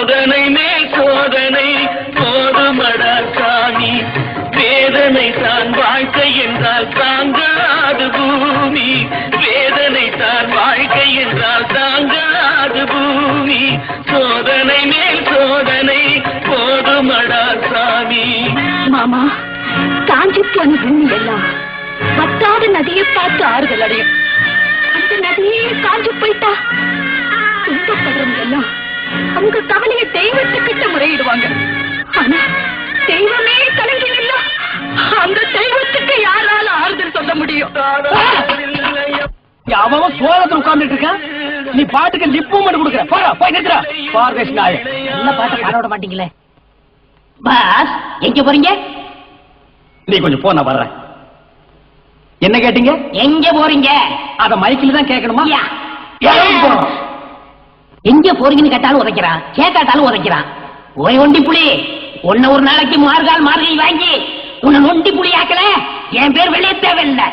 சோதனை மேல் சோதனை போதுமடா சாமி வேதனை தான் வாழ்க்கை என்றால் தாங்காது பூமி வேதனை தான் வாழ்க்கை என்றால் தாங்காது பூமி சோதனை மேல் சோதனை போதுமடா சாமி. மாமா, காஞ்சி போன பூமி எல்லாம் வத்தாத நதியை பார்த்து ஆறுதல் அடையும். அந்த நதியே காஞ்சி போயிட்டா துன்பப்படுறவங்க எல்லாம் அவங்க கவலையை தெய்வத்துக்கிட்ட முறையிடுவாங்க. ஆனா தெய்வமே கலங்கி இல்ல, அந்த தெய்வத்துக்கு யாரால ஆறுதல் சொல்ல முடியும்? அவன் சோழத்துல உட்கார்ந்துட்டு இருக்கான், நீ பாட்டுக்கு லிப்பு மட்டும் கொடுக்குற. போய் நிறுத்துற. பார்வேஷ் நாய் என்ன பாட்டை பாட மாட்டீங்களே. பாஸ் எங்க போறீங்க? நீ கொஞ்சம் போ, நான் வர்றேன். என்ன கேட்டீங்க? எங்க போறீங்க? அத மைக்கில் தான் கேட்கணுமா? எங்க போறீங்கன்னு கேட்டாலும் உதைக்கிறான், கேட்டாலும் உதைக்கிறான். ஓய் ஒண்டி புலி, உன்ன ஒரு நாளைக்கு மார்கால் மார்கை வாங்கி உன்னை நொண்டி புலி ஆக்கல, என் பேர் வெளியே தேவையில்லை.